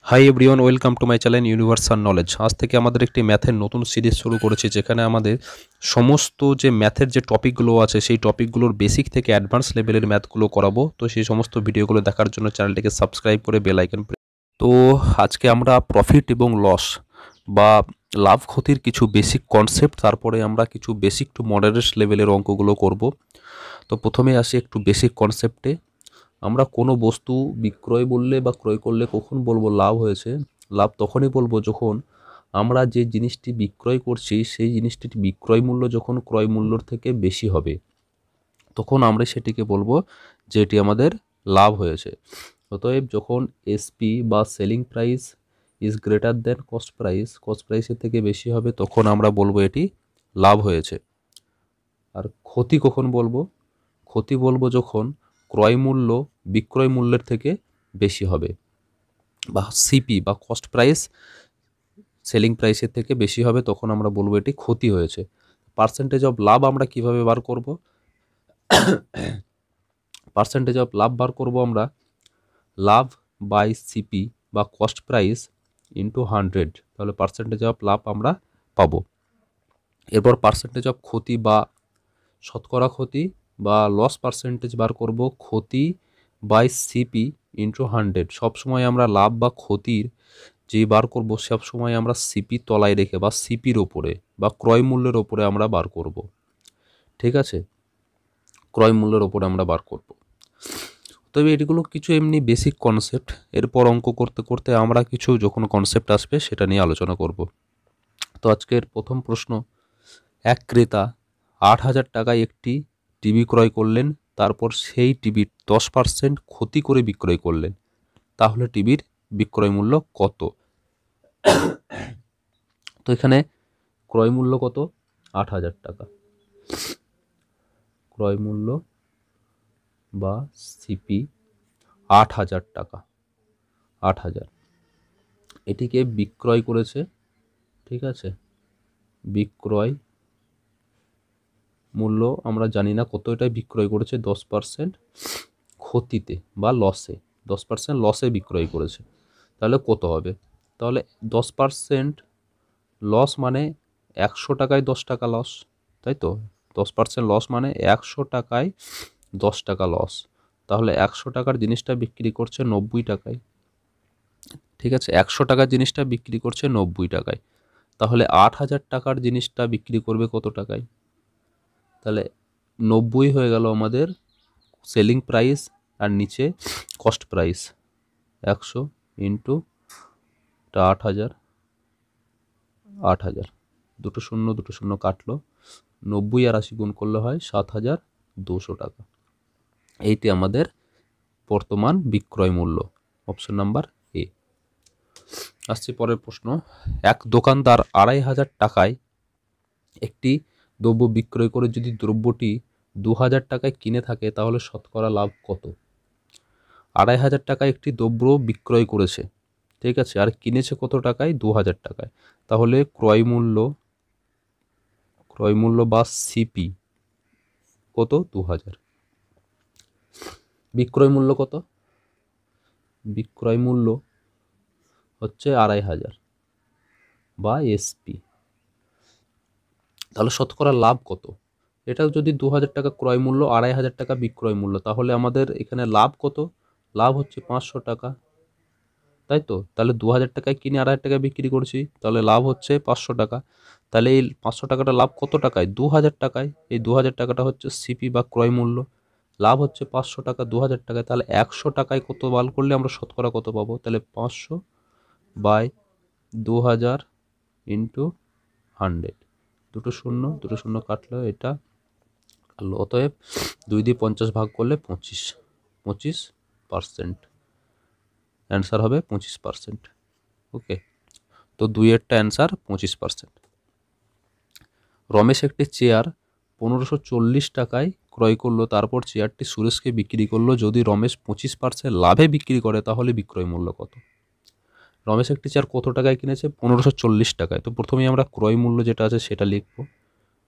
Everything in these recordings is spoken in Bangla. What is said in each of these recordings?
Hi everyone, welcome to my channel universal knowledge. আজ থেকে আমাদের একটি ম্যাথের নতুন সিরিজ শুরু করেছি, যেখানে আমাদের সমস্ত যে ম্যাথের যে টপিকগুলো আছে সেই টপিকগুলোর বেসিক থেকে অ্যাডভান্স লেভেলের ম্যাথগুলো করাবো। তো সেই সমস্ত ভিডিওগুলো দেখার জন্য চ্যানেলটিকে সাবস্ক্রাইব করে বেল আইকন। তো আজকে আমরা প্রফিট এবং লস বা লাভ ক্ষতির কিছু বেসিক কনসেপ্ট, তারপরে আমরা কিছু বেসিক টু মডারেট লেভেলের অঙ্কগুলো করব। তো প্রথমে আসি একটু বেসিক কনসেপ্টে। আমরা কোনো বস্তু বিক্রয় বললে বা ক্রয় করলে কখন বলবো লাভ হয়েছে? লাভ তখনই বলবো যখন আমরা যে জিনিসটি বিক্রয় করছি সেই জিনিসটির বিক্রয় মূল্য যখন ক্রয় মূল্যর থেকে বেশি হবে, তখন আমরা সেটিকে বলবো যে এটি আমাদের লাভ হয়েছে। অতএব যখন এসপি বা selling price is greater than cost প্রাইসের থেকে বেশি হবে, তখন আমরা বলবো এটি লাভ হয়েছে। আর ক্ষতি কখন বলবো? ক্ষতি বলবো যখন ক্রয় মূল্য বিক্রয় মূল্যের থেকে বেশি হবে, বা সিপি বা কস্ট প্রাইস সেলিং প্রাইসের থেকে বেশি হবে, তখন আমরা বলবো এটি ক্ষতি হয়েছে। পার্সেন্টেজ অফ লাভ আমরা কিভাবে বার করব? পার্সেন্টেজ অফ লাভ বার করব আমরা লাভ বাই সিপি বা কস্ট প্রাইস ইন্টু 100, তাহলে পার্সেন্টেজ অফ লাভ আমরা পাবো। এরপর পার্সেন্টেজ অফ ক্ষতি বা শতকরা ক্ষতি বা লস পার্সেন্টেজ বার করব ক্ষতি বাই সিপি ইন্টু 100। সবসময় আমরা লাভ বা ক্ষতির যে বার করব সবসময় আমরা সিপি তলায় রেখে বা সিপির ওপরে বা ক্রয় মূল্যের ওপরে আমরা বার করব। ঠিক আছে, ক্রয় মূল্যের ওপরে আমরা বার করব। তবে এগুলো কিছু এমনি বেসিক কনসেপ্ট। এরপর অঙ্ক করতে করতে আমরা কিছু যখন কনসেপ্ট আসবে সেটা নিয়ে আলোচনা করব। তো আজকের প্রথম প্রশ্ন, এক ক্রেতা 8,000 টাকায় একটি টিভি ক্রয় করলেন, তারপর সেই টিভির 10% ক্ষতি করে বিক্রয় করলেন, তাহলে টিভির বিক্রয় মূল্য কত? তো এখানে ক্রয় মূল্য কত? 8,000 টাকা। ক্রয় মূল্য বা সিপি 8,000 টাকা। 8,000 এটিকে বিক্রয় করেছে। ঠিক আছে, বিক্রয় মূল্য আমরা জানি না কত, এটাই বিক্রয় করেছে 10% ক্ষতিতে বা লসে, 10% লসে বিক্রয় করেছে। তাহলে কত হবে? তাহলে 10% লস মানে 100 টাকায় 10 টাকা লস, তাই তো? 10% লস মানে 100 টাকায় 10 টাকা লস। তাহলে 100 টাকার জিনিসটা বিক্রি করছে 90 টাকায়। ঠিক আছে, 100 টাকার জিনিসটা বিক্রি করছে 90 টাকায়। তাহলে 8,000 টাকার জিনিসটা বিক্রি করবে কত টাকায়? তাহলে 90 হয়ে গেল আমাদের সেলিং প্রাইস, আর নিচে কস্ট প্রাইস। 100 ইন্টু 8,000, 8,000, দুটো শূন্য কাটলো, 90 আর 80 গুণ করলে হয় 7,200 টাকা। এইটি আমাদের বর্তমান বিক্রয় মূল্য। Option number A. আসছে পরের প্রশ্ন, এক দোকানদার 2,500 টাকায় একটি দ্রব্য বিক্রয় করে যদি দ্রব্যটি 2,000 টাকায় কিনে থাকে, তাহলে শতকরা লাভ কত? 2,500 টাকায় একটি দ্রব্য বিক্রয় করেছে, ঠিক আছে, আর কিনেছে কত টাকায়? 2,000 টাকায়। তাহলে ক্রয় মূল্য বা সিপি কত? 2,000। বিক্রয় মূল্য কত? বিক্রয় মূল্য হচ্ছে 2,500 বা এসপি। তাহলে শতকরা লাভ কত? এটাও যদি 2,000 টাকা ক্রয় মূল্য, 2,500 টাকা বিক্রয় মূল্য, তাহলে আমাদের এখানে লাভ কত? লাভ হচ্ছে 500 টাকা, তাই তো? তাহলে 2,000 টাকায় কিনে 2,500 টাকায় বিক্রি করছি, তাহলে লাভ হচ্ছে 500 টাকা। তাহলে এই 500 টাকাটা লাভ কত টাকায়? 2,000 টাকায়। এই 2,000 টাকাটা হচ্ছে সিপি বা ক্রয় মূল্য। লাভ হচ্ছে 500 টাকা 2,000 টাকায়। তাহলে 100 টাকায় কত বার করলে আমরা শতকরা কত পাবো? তাহলে 500 বাই 2,000 ইন্টু 100, দুটো শূন্য কাটলো, এটা কাটলো। অতএব 2 দিয়ে 50 ভাগ করলে 25%। অ্যান্সার হবে 25%। ওকে, তো 2-এরটা অ্যান্সার 25%। রমেশ একটি চেয়ার 1,540 টাকায় ক্রয় করলো, তারপর চেয়ারটি সুরেশকে বিক্রি করলো। যদি রমেশ 25% লাভে বিক্রি করে, তাহলে বিক্রয় মূল্য কত? রমেশ একটি চেয়ার কত টাকায় কিনেছে? 1,540 টাকায়। তো প্রথমেই আমরা ক্রয় মূল্য যেটা আছে সেটা লিখব।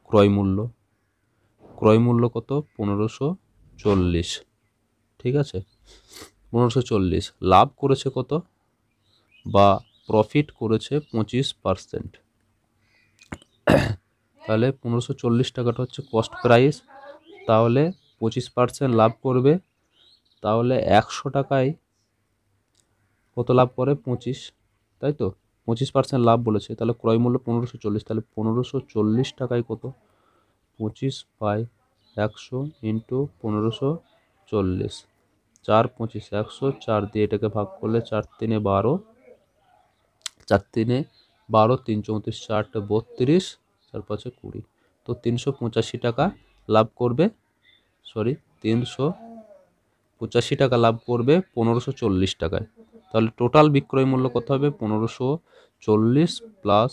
ক্রয় মূল্য কত? 1,540। ঠিক আছে, 1,540। লাভ করেছে কত? বা প্রফিট করেছে 25%। তাহলে 1540 টাকাটা হচ্ছে কস্ট প্রাইস, তাহলে 25% লাভ করবে, তাহলে 100 টাকায় কত লাভ করে 25, তাই তো 25% লাভ বলেছে, তাহলে ক্রয় মূল্য 1540, তাহলে 1540 টাকায় কত 25/100 ইন্টু 1540, 4 25 100, 4 দিয়ে এটাকে ভাগ করলে 4 3 12, 4 3 12, 3 34, 4 32, 4 5 20, তো 385 টাকা লাভ করবে, 385 টাকা লাভ করবে 1540 টাকায়। তাহলে টোটাল বিক্রয় মূল্য কত হবে 1540 প্লাস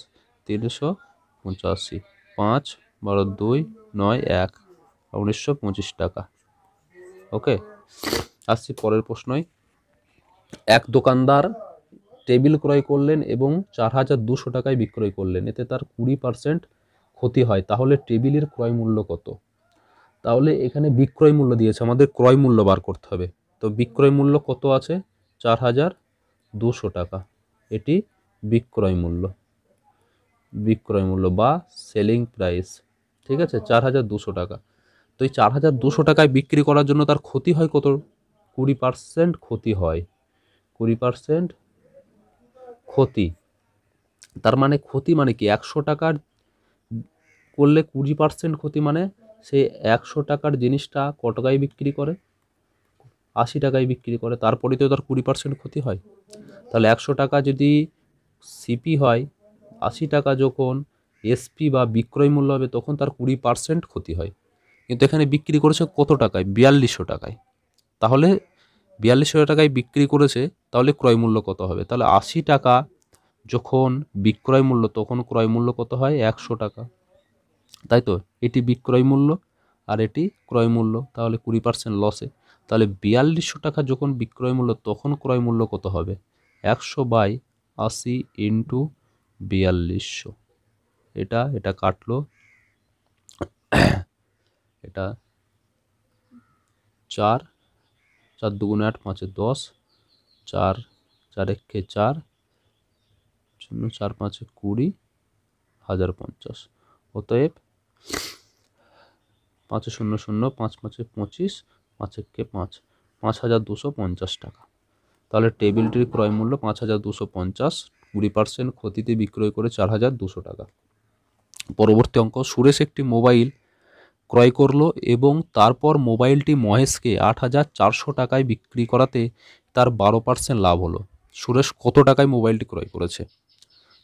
385, 5 12 2 9 1, 1925 টাকা। ওকে, আসছি পরের প্রশ্নই। এক দোকানদার টেবিল ক্রয় করলেন এবং 4200 টাকায় বিক্রয় করলেন, এতে তার 20% ক্ষতি হয়, তাহলে টেবিলের ক্রয় মূল্য কত? তাহলে এখানে বিক্রয় মূল্য দিয়েছে, আমাদের ক্রয় মূল্য বার করতে হবে। তো বিক্রয় মূল্য কত আছে 4200 টাকা, এটি বিক্রয় মূল্য, বিক্রয় মূল্য বা সেলিং প্রাইস, ঠিক আছে 4200 টাকা। তো এই 4200 টাকায় বিক্রি করার জন্য তার ক্ষতি হয় কত, 20% ক্ষতি হয়, 20% ক্ষতি। তার মানে ক্ষতি মানে কি, 100 টাকার করলে 20% ক্ষতি, মানে সে 100 টাকার জিনিসটা কত টাকায় বিক্রি করে 80 টাকায় বিক্রি করে, তারপরেই তো তার 20% ক্ষতি হয়। তাহলে 100 টাকা যদি সিপি হয়, 80 টাকা যখন এসপি বা বিক্রয় মূল্য হবে তখন তার 20% ক্ষতি হয়। কিন্তু এখানে বিক্রি করেছে কত টাকায় 4200 টাকায়, তাহলে 4200 টাকায় বিক্রি করেছে, তাহলে ক্রয় মূল্য কত হবে? তাহলে 80 টাকা যখন বিক্রয় মূল্য তখন ক্রয় মূল্য কত হয় 100 টাকা, তাই তো এটি বিক্রয় মূল্য আর এটি ক্রয় মূল্য, তাহলে 20% লসে। তাহলে 4200 টাকা যখন বিক্রয় মূল্য তখন ক্রয় মূল্য কত হবে 100/80 ইন্টু 4200, এটা কাটলো, এটা 4 4 2 8 5 10, 4 4 1 4, 4 5 20, 1050, অতএব 5 0 0, 5 5 25, 5 1 5, 5250 টাকা। তাহলে টেবিলটির ক্রয় মূল্য 5250, 20% ক্ষতিতে বিক্রয় করে 4200 টাকা। পরবর্তী অঙ্ক, সুরেশ একটি মোবাইল ক্রয় করলো এবং তারপর মোবাইলটি মহেশকে 8400 টাকায় বিক্রি করাতে তার 12% লাভ হলো। সুরেশ কত টাকায় মোবাইলটি ক্রয় করেছে?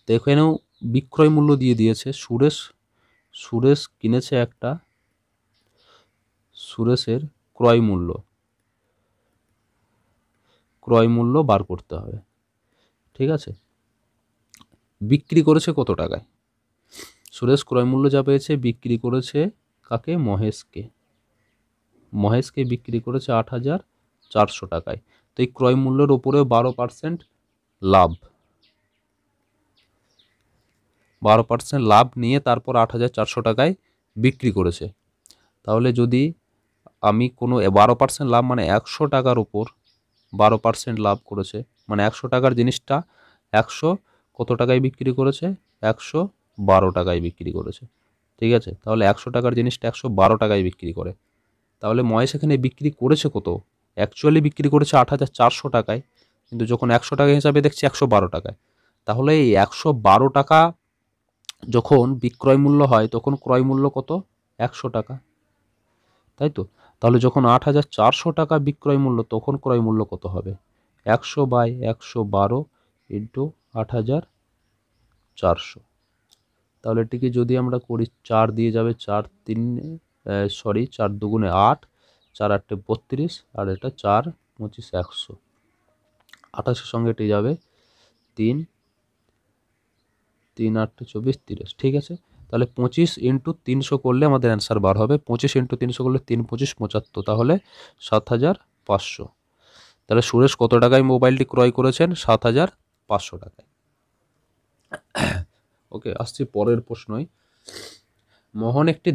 তো এখানেও বিক্রয় মূল্য দিয়ে দিয়েছে। সুরেশ কিনেছে একটা, সুরেশের ক্রয় মূল্য বার করতে হবে, ঠিক আছে। বিক্রি করেছে কত টাকায়? সুরেশ ক্রয় মূল্য যা পেয়েছে বিক্রি করেছে কাকে, মহেশকে বিক্রি করেছে 8400 টাকায়। তো এই ক্রয় মূল্যের উপরে 12% লাভ, 12% লাভ নিয়ে তারপর 8400 টাকায় বিক্রি করেছে। তাহলে যদি আমি কোনো 12% লাভ মানে 100 টাকার উপর 12% লাভ করেছে, মানে 100 টাকার জিনিসটা 100 কত টাকায় বিক্রি করেছে 112 টাকায় বিক্রি করেছে, ঠিক আছে। তাহলে 100 টাকার জিনিসটা 112 টাকায় বিক্রি করে, তাহলে মহেশ এখানে বিক্রি করেছে কত, অ্যাকচুয়ালি বিক্রি করেছে 8400 টাকায়, কিন্তু যখন 100 টাকা হিসাবে দেখছি 112 টাকায়। তাহলে এই 112 টাকা যখন বিক্রয় মূল্য হয় তখন ক্রয় মূল্য কত 100 টাকা, তাই তো। তাহলে যখন 8400 টাকা বিক্রয় মূল্য তখন ক্রয় মূল্য কত হবে 100/112 ইন্টু 8400। তাহলে এটিকে যদি আমরা করি 4 দিয়ে যাবে, 4 2 8, 4 8 32, আর এটা 4 25 100, 28-এর সঙ্গে এটি যাবে 3 3 8 24 30, ঠিক আছে। তাহলে 25 ইন্টু 300 করলে আমাদের অ্যান্সার বার হবে, 25 ইন্টু 300 করলে 3 25 75, তাহলে 7500। তাহলে সুরেশ কত টাকায় মোবাইলটি ক্রয় করেছেন 7500 টাকায়। ওকে, আসছি পরের প্রশ্নই। মোহন একটি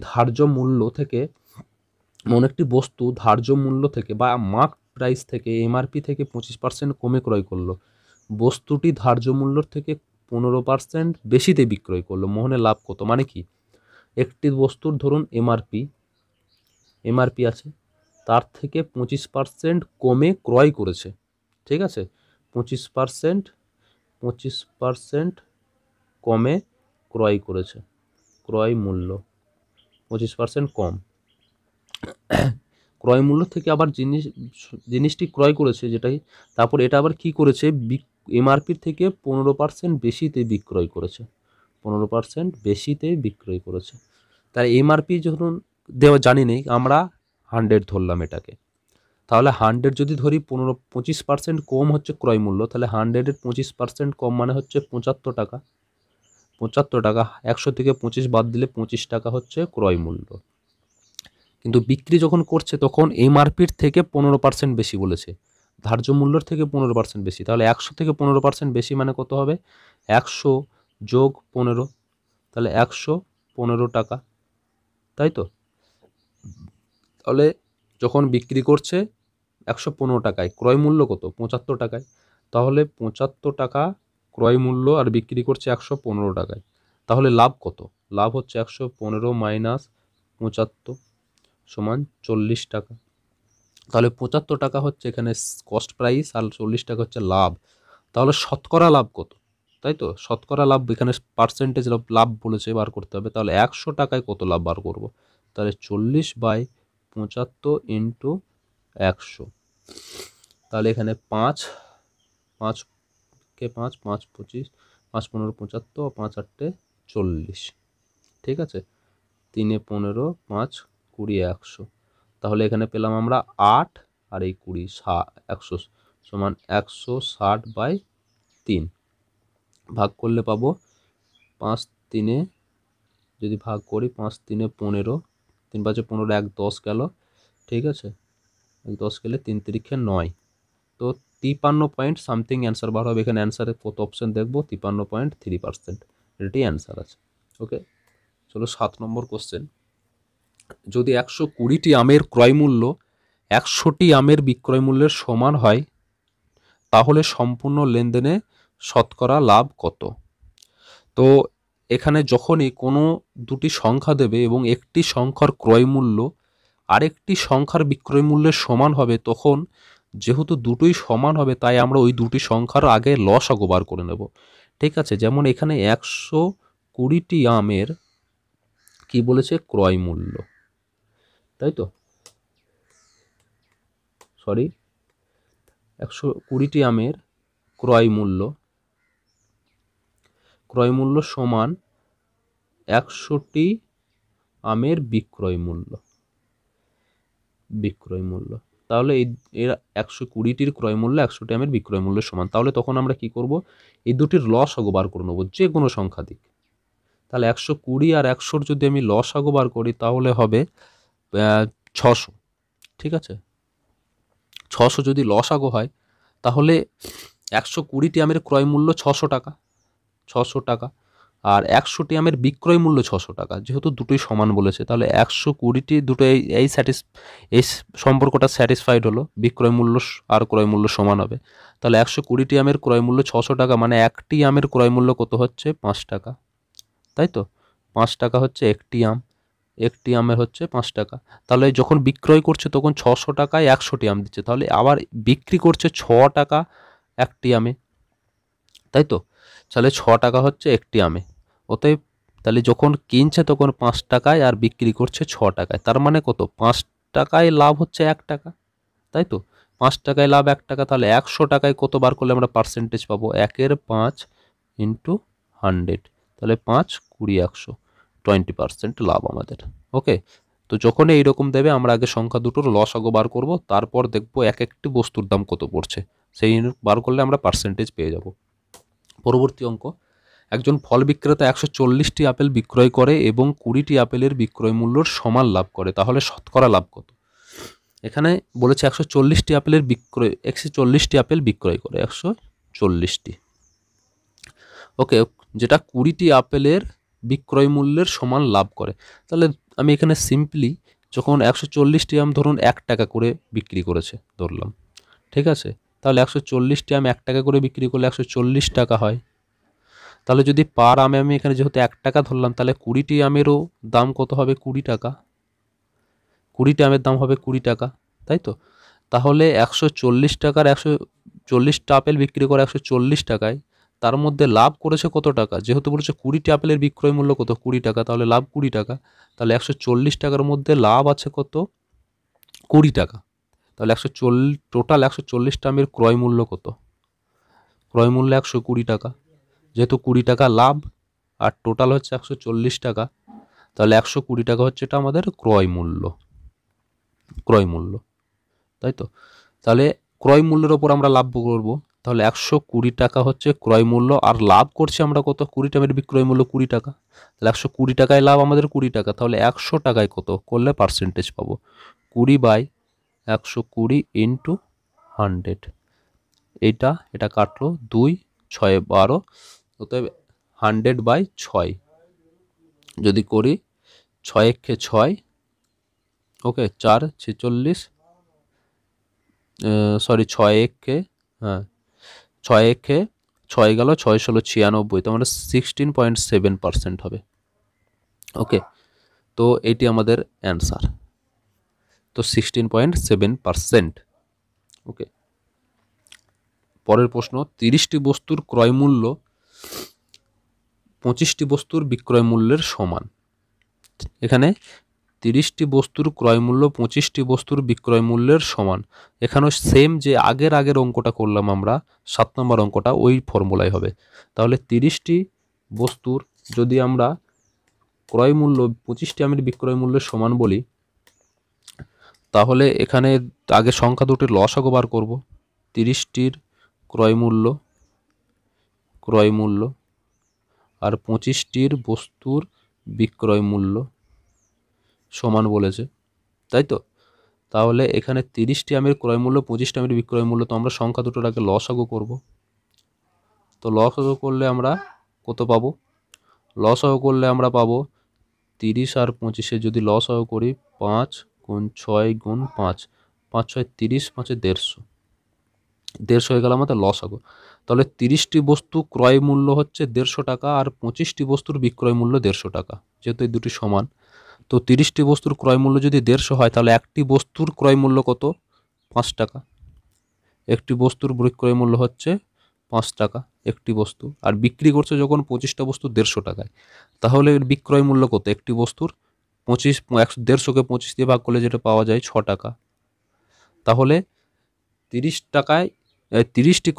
বস্তু ধার্য মূল্য থেকে বা মার্ক প্রাইস থেকে এমআরপি থেকে 25% কমে ক্রয় করলো। বস্তুটি ধার্য মূল্যর থেকে 15% বেশিতে বিক্রয় করলো, মোহনের লাভ কত? মানে কি, একটি বস্তুর ধরুন এমআরপি আছে, তার থেকে 25% কমে ক্রয় করেছে, ঠিক আছে, 25% কমে ক্রয় করেছে, ক্রয় মূল্য 25% কম, ক্রয় মূল্য থেকে আবার জিনিসটি ক্রয় করেছে যেটাই, তারপর এটা আবার কি করেছে, এমআরপির থেকে 15% বেশিতে বিক্রয় করেছে, 15% বেশিতে বিক্রয় করেছে। তার এমআরপি যখন দেওয়া জানি নেই, আমরা 100 ধরলাম এটাকে, তাহলে 100 যদি ধরি 25% কম হচ্ছে ক্রয় মূল্য, তাহলে 100-এর 25% কম মানে হচ্ছে 75 টাকা, 75 টাকা, 100 থেকে 25 বাদ দিলে 25 টাকা হচ্ছে ক্রয় মূল্য। কিন্তু বিক্রি যখন করছে তখন এমআরপির থেকে 15% বেশি বলেছে, ধার্য মূল্যর থেকে 15% বেশি, তাহলে 100 থেকে 15% বেশি মানে কত হবে, 100 যোগ 15, তাহলে 115 টাকা, তাই তো। তাহলে যখন বিক্রি করছে 115 টাকায়, ক্রয় মূল্য কত, 75 টাকায়, তাহলে 75 টাকা ক্রয় মূল্য আর বিক্রি করছে 115 টাকায়, তাহলে লাভ কত, লাভ হচ্ছে 115 মাইনাস 75 সমান 40 টাকা। তাহলে 75 টাকা হচ্ছে এখানে কস্ট প্রাইস আর 40 টাকা হচ্ছে লাভ। তাহলে শতকরা লাভ কত, তাই তো, শতকরা লাভ এখানে পার্সেন্টেজ লাভ বলেছে বার করতে হবে, তাহলে 100 টাকায় কত লাভ বার করব, তাহলে 40/75 ইন্টু 100, তাহলে এখানে 5 5 কে 5 5 25 5 15 75, 5 8 40, ঠিক আছে, 3 15 5 20 100, তাহলে এখানে পেলাম আমরা 8 আর এই 20 100 সমান 160/3, ভাগ করলে পাবো 5 3-এ যদি ভাগ করি 5 3-এ 15, 3 5 15, 1 10 গেল, ঠিক আছে, 1 10 গেলে 3 3 9, তো 53 পয়েন্ট সামথিং অ্যান্সার বার হবে। এখানে অ্যান্সারে কত অপশন দেখবো, 53.3%, এটাই অ্যান্সার আছে। ওকে, চলো 7 নম্বর কোশ্চেন, যদি 120টি আমের ক্রয় মূল্য 100টি আমের বিক্রয় মূল্যের সমান হয়, তাহলে সম্পূর্ণ লেনদেনে শতকরা লাভ কত? তো এখানে যখনই কোনো দুটি সংখ্যা দেবে এবং একটি সংখ্যার ক্রয় মূল্য আরেকটি সংখ্যার বিক্রয় মূল্যের সমান হবে, তখন যেহেতু দুটোই সমান হবে তাই আমরা ওই দুটি সংখ্যার আগে লসাগু বার করে নেব, ঠিক আছে। যেমন এখানে 120টি আমের কি বলেছে, ক্রয় মূল্য, তাই তো, সরি, 120টি আমের ক্রয় মূল্য সমান 100টি আমের বিক্রয় মূল্য, তাহলে এর 120টির ক্রয় মূল্য 100টি আমের বিক্রয় মূল্যের সমান, তাহলে তখন আমরা কি করব, এই দুটির লসাগু বার করে নেব, যে কোনো সংখ্যা দিক। তাহলে 120 আর 100 যদি আমি লসাগু বার করি তাহলে হবে 600, ঠিক আছে, 600 যদি লসাগু হয় তাহলে 120টি আমের ক্রয় মূল্য 600 টাকা, আর 100টি আমের বিক্রয় মূল্য 600 টাকা, যেহেতু দুটোই সমান বলেছে তাহলে 120টি দুটো এই সম্পর্কটা স্যাটিসফাইড হলো, বিক্রয় মূল্য আর ক্রয় মূল্য সমান হবে, তাহলে 120টি আমের ক্রয় মূল্য 600 টাকা, মানে একটি আমের ক্রয় মূল্য কত হচ্ছে, 5 টাকা, তাই তো, 5 টাকা হচ্ছে একটি আমের হচ্ছে 5 টাকা। তাহলে যখন বিক্রয় করছে তখন 600 টাকায় 100টি আম দিচ্ছে, তাহলে আবার বিক্রি করছে 6 টাকা একটি আমে, তাই তো, তাহলে 6 টাকা হচ্ছে একটি আমে, অতএব তাহলে যখন কিনছে তখন 5 টাকায় আর বিক্রি করছে 6 টাকায়, তার মানে কত, 5 টাকায় লাভ হচ্ছে 1 টাকা, তাই তো, 5 টাকায় লাভ 1 টাকা, তাহলে 100 টাকায় কত বার করলে আমরা পার্সেন্টেজ পাবো, 1-এর 5 ইন্টু 100, তাহলে 5 20 100, 20% লাভ আমাদের। ওকে, তো যখন এইরকম দেবে আমরা আগে সংখ্যা দুটোর লসাগু বার করব, তারপর দেখব এক একটি বস্তুর দাম কত পড়ছে, সেই বার করলে আমরা পার্সেন্টেজ পেয়ে যাব। পরবর্তী অঙ্ক, একজন ফল বিক্রেতা 140টি আপেল বিক্রয় করে এবং 20টি আপেলের বিক্রয় মূল্যর সমান লাভ করে, তাহলে শতকরা লাভ কত? এখানে বলেছে 140টি আপেল বিক্রয় করে, 140টি, ওকে, যেটা 20টি আপেলের বিক্রয় মূল্যের সমান লাভ করে, তাহলে আমি এখানে সিম্পলি যখন 140টি আম ধরুন 1 টাকা করে বিক্রি করেছে ধরলাম, ঠিক আছে, তাহলে 140টি আম 1 টাকা করে বিক্রি করলে 140 টাকা হয়। তাহলে যদি পার আমে আমি এখানে যেহেতু 1 টাকা ধরলাম, তাহলে 20টি আমেরও দাম কত হবে? 20 টাকা। 20টি আমের দাম হবে 20 টাকা, তাই তো? তাহলে 140 টাকার 140টা আপেল বিক্রি করে 140 টাকায়, তার মধ্যে লাভ করেছে কত টাকা? যেহেতু বলেছে 20টি আপেলের বিক্রয় মূল্য কত? 20 টাকা, তাহলে লাভ 20 টাকা। তাহলে 140 টাকার মধ্যে লাভ আছে কত? 20 টাকা। তাহলে 140 টোটাল 140টা আমের ক্রয় মূল্য কত? ক্রয় মূল্য 120 টাকা। যেহেতু 20 টাকা লাভ আর টোটাল হচ্ছে 140 টাকা, তাহলে 120 টাকা হচ্ছে এটা আমাদের ক্রয় মূল্য। ক্রয় মূল্য, তাই তো? তাহলে ক্রয় মূল্যের ওপর আমরা লাভ করব, তাহলে 120 টাকা হচ্ছে ক্রয় মূল্য, আর লাভ করছি আমরা কত? 20 টাকার বিক্রয় মূল্য 20 টাকা। তাহলে 120 টাকায় লাভ আমাদের 20 টাকা, তাহলে 100 টাকায় কত করলে পার্সেন্টেজ পাবো? 20/120 ইন্টু 100। এটা কাটলো 2, 6 12, অতএব 100/6 যদি করি, 6 একে 6, ওকে, 4 46, সরি 6 একে, হ্যাঁ 6 একে 6 গেল, 6 ষোলো 96, তো মানে 16.7% হবে। ওকে, তো এটি আমাদের অ্যান্সার, তো 16.7%। ওকে, পরের প্রশ্ন, 30টি বস্তুর ক্রয় মূল্য 25টি বস্তুর বিক্রয় মূল্যের সমান। এখানে 30টি বস্তুর ক্রয় মূল্য 25টি বস্তুর বিক্রয় মূল্যের সমান। এখানেও সেম যে আগের অঙ্কটা করলাম আমরা, 7 নম্বর অঙ্কটা, ওই ফর্মুলাই হবে। তাহলে 30টি বস্তুর যদি আমরা ক্রয় মূল্য 25টি আমের বিক্রয় মূল্যের সমান বলি, তাহলে এখানে আগে সংখ্যা দুটির লসাগু বার করব। 30টির ক্রয় মূল্য আর 25টির বস্তুর বিক্রয় মূল্য সমান বলেছে, তাই তো? তাহলে এখানে 30টি আমের ক্রয় মূল্য, 25টি আমের বিক্রয় মূল্য, তো আমরা সংখ্যা দুটোর আগে লসাগু করব। তো লসাগু করলে আমরা কত পাবো? লসাগু করলে আমরা পাবো 30 আর 25-এ যদি লসাগু করি, 5 গুণ 6 গুণ 5, 5 6 30, 5 150, 150 হয়ে গেল আমাদের লসাগু। তাহলে 30টি বস্তু ক্রয় মূল্য হচ্ছে 150 টাকা আর 25টি বস্তুর বিক্রয় মূল্য 150 টাকা, যেহেতু এই দুটি সমান। তো 30টি বস্তুর ক্রয় মূল্য যদি 150 হয়, তাহলে একটি বস্তুর ক্রয় মূল্য কত? 5 টাকা। একটি বস্তুর বিক্রয় মূল্য হচ্ছে 5 টাকা একটি বস্তু, আর বিক্রি করছে যখন 25টা বস্তু 150 টাকায়, তাহলে এর বিক্রয় মূল্য কত একটি বস্তুর? 150কে 25 দিয়ে ভাগ করলে যেটা পাওয়া যায় 6 টাকা। তাহলে 30 টাকায় 30টি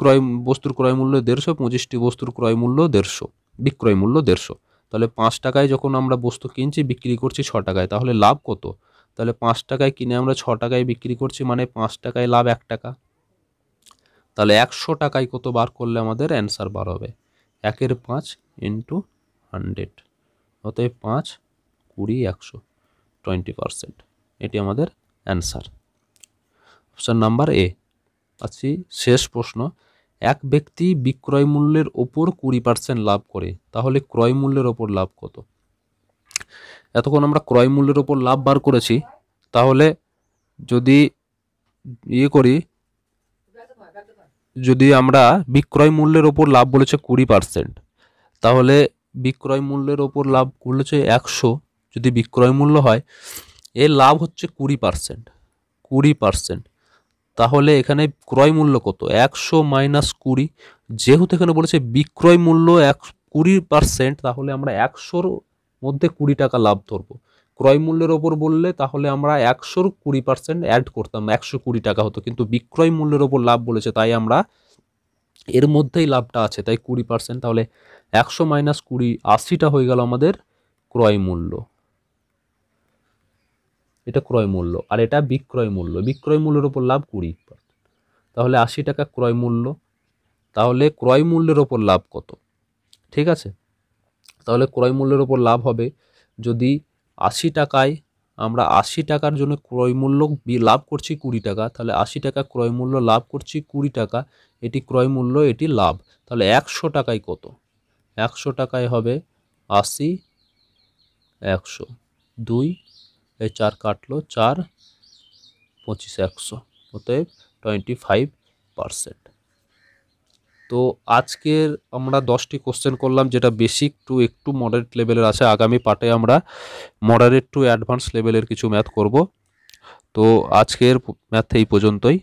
বস্তুর ক্রয় মূল্য 150, 25টি বস্তুর ক্রয় মূল্য 150, বিক্রয় মূল্য 150। তাহলে 5 টাকায় যখন আমরা বস্তু কিনছি, বিক্রি করছি 6 টাকায়, তাহলে লাভ কত? তাহলে 5 টাকায় কিনে আমরা 6 টাকায় বিক্রি করছি, মানে 5 টাকায় লাভ 1 টাকা। তাহলে 100 টাকায় কত বার করলে আমাদের অ্যান্সার বার হবে? 1-এর 5 ইন্টু 100, অতএব 5 20 100, 20%। এটি আমাদের অ্যান্সার, অপশান নাম্বার এ। আছি শেষ প্রশ্ন, এক ব্যক্তি বিক্রয় মূল্যের ওপর 20% লাভ করে, তাহলে ক্রয় মূল্যের ওপর লাভ কত? এতক্ষণ আমরা ক্রয় মূল্যের ওপর লাভ বার করেছি, তাহলে যদি করি, যদি আমরা বিক্রয় মূল্যের ওপর লাভ বলেছে 20%, তাহলে বিক্রয় মূল্যের ওপর লাভ বলেছে 100, যদি বিক্রয় মূল্য হয়, এর লাভ হচ্ছে 20%। তাহলে এখানে ক্রয় মূল্য কত? 100 মাইনাস 20, যেহেতু এখানে বলেছে বিক্রয় মূল্য 20%, তাহলে আমরা 100-র মধ্যে 20 টাকা লাভ ধরবো। ক্রয় মূল্যের ওপর বললে তাহলে আমরা 100-র 20% অ্যাড করতাম, 120 টাকা হতো, কিন্তু বিক্রয় মূল্যের ওপর লাভ বলেছে, তাই আমরা এর মধ্যেই লাভটা আছে, তাই 20%। তাহলে 100 মাইনাস 20, 80টা হয়ে গেল আমাদের ক্রয় মূল্য। এটা ক্রয় মূল্য, আর এটা বিক্রয় মূল্য। বিক্রয় মূল্যের ওপর লাভ 20%, তাহলে 80 টাকা ক্রয় মূল্য। তাহলে ক্রয় মূল্যের ওপর লাভ কত? ঠিক আছে, তাহলে ক্রয় মূল্যের ওপর লাভ হবে, যদি 80 টাকায় আমরা 80 টাকার জন্য ক্রয় মূল্য লাভ করছি 20 টাকা, তাহলে 80 টাকা ক্রয় মূল্য লাভ করছি 20 টাকা, এটি ক্রয় মূল্য, এটি লাভ। তাহলে 100 টাকায় কত? 100 টাকায় হবে 80, 100, 2, এই 4 কাটলো, 4 25 100, অতএব 25 5%। তো আজকের আমরা 10টি কোশ্চেন করলাম, যেটা বেসিক টু একটু মডারেট লেভেলের আছে। আগামী পার্টে আমরা মডারেট টু অ্যাডভান্স লেভেলের কিছু ম্যাথ করব। তো আজকের ম্যাথ এই পর্যন্তই।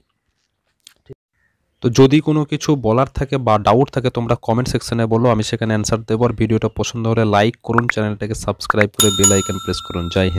তো যদি কোনো কিছু বলার থাকে বা ডাউট থাকে তোমরা কমেন্ট সেকশনে বলো, আমি সেখানে অ্যান্সার দেবো। আর ভিডিওটা পছন্দ হলে লাইক করুন, চ্যানেলটাকে সাবস্ক্রাইব করে বেল আইকন প্রেস করুন। জয় হিন্দ।